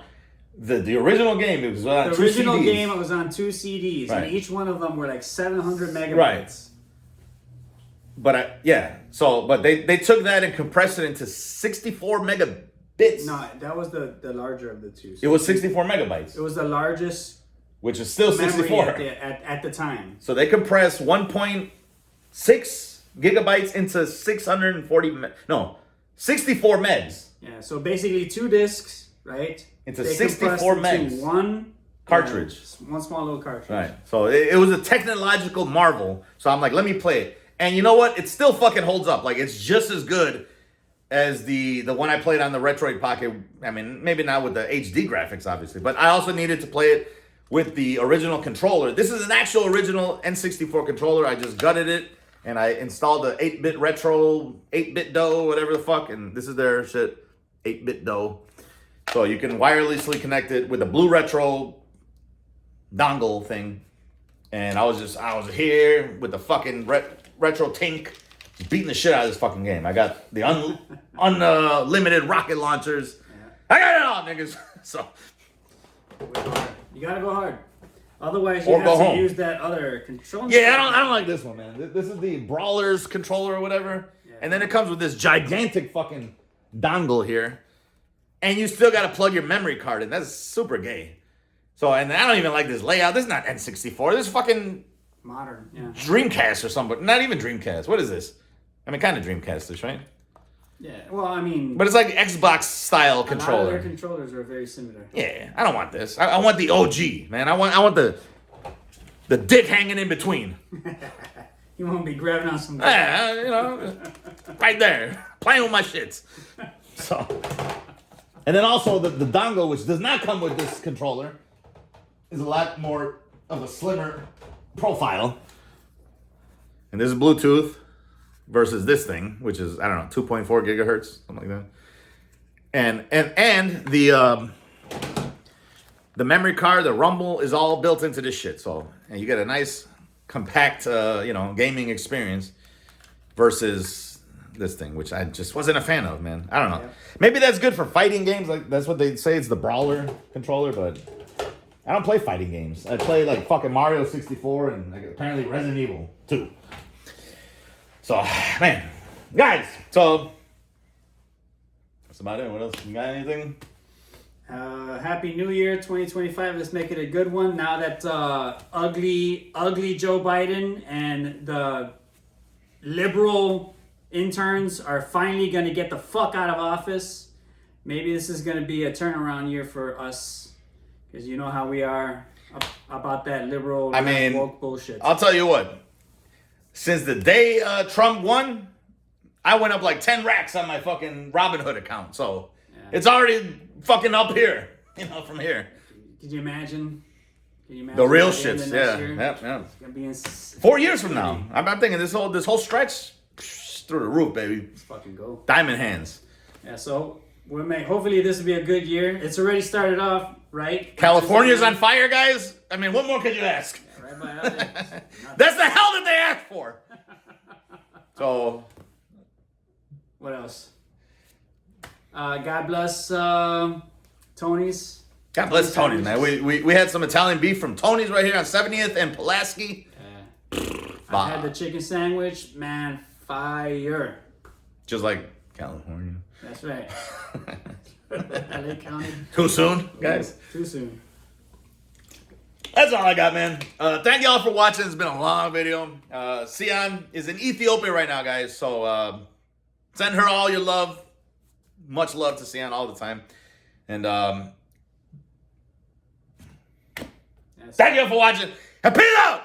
The original game, it was on The two original CDs. game, it was on 2 CDs, Right. and each one of them were like 700 megabytes. Right. But but they took that and compressed it into 64 megabits. No, that was the larger of the two. It was 64 megabytes, It was the largest which is still memory 64. at the time. So they compressed 1.6 gigabytes into 64 megs. Yeah, so basically 2 discs, right? It's a They 64 compressed into megs. one Cartridge. one small little cartridge. Right. So it was a technological marvel. So I'm like, let me play it. And you know what? It still fucking holds up. Like, it's just as good as the one I played on the Retroid Pocket. I mean, maybe not with the HD graphics, obviously. But I also needed to play it with the original controller. This is an actual original N64 controller. I just gutted it. And I installed the 8-bit retro, 8-bit dough, whatever the fuck. And this is their shit, 8-bit dough. So you can wirelessly connect it with a blue retro dongle thing. And I was here with the fucking retro tink, just beating the shit out of this fucking game. I got the unlimited rocket launchers. Yeah. I got it all, niggas. So You gotta go hard. Otherwise, Or you go have to home. use that other controller. yeah, I don't like this one, man. This is the Brawler's controller or whatever. Yeah. And then it comes with this gigantic fucking dongle here. And you still got to plug your memory card in. That's super gay. So, and I don't even like this layout. This is not N64. This is fucking Modern, yeah. Dreamcast or something. Not even Dreamcast. What is this? I mean, kind of Dreamcast-ish, right? Yeah, well, I mean... But it's like Xbox-style A lot of controller. their controllers are very similar. Yeah, I don't want this. I want the OG, man. I want the dick hanging in between. You won't be grabbing on some... Yeah, right there. Playing with my shits. So... And then also the dongle, which does not come with this controller, is a lot more of a slimmer profile. And this is Bluetooth versus this thing, which is, I don't know, 2.4 gigahertz, something like that. And the memory card, the rumble, is all built into this shit. So, and you get a nice, compact, gaming experience versus this thing, which I just wasn't a fan of, man. I don't know. Yeah. Maybe that's good for fighting games. Like, that's what they say. It's the Brawler controller, but I don't play fighting games. I play like fucking Mario 64 and like apparently Resident Evil 2. So, man, guys. So that's about it. What else? You got anything? Happy New Year 2025. Let's make it a good one. Now that ugly Joe Biden and the liberal interns are finally going to get the fuck out of office. Maybe this is going to be a turnaround year for us, because you know how we are about that liberal woke bullshit. I'll tell you what. Since the day Trump won, I went up like 10 racks on my fucking Robinhood account. So it's already fucking up here, from here. Could you imagine? The real shits, yeah. Yep. It's gonna be 4 years from now. I'm thinking this whole stretch, through the roof, baby. Let's fucking go. Diamond hands. Yeah, so hopefully this will be a good year. It's already started off, right? California's on fire, guys. I mean, what more could you ask? Yeah, right by us. That's the hell that they asked for. So, what else? God bless Tony's. God bless Tony's, man. We had some Italian beef from Tony's right here on 70th and Pulaski. I had the chicken sandwich, man, fire. Just like California. That's right. LA County. Too soon, guys? Too soon. That's all I got, man. Thank y'all for watching. It's been a long video. Sian is in Ethiopia right now, guys. So send her all your love. Much love to Sian all the time. And thank you for watching. And peace out!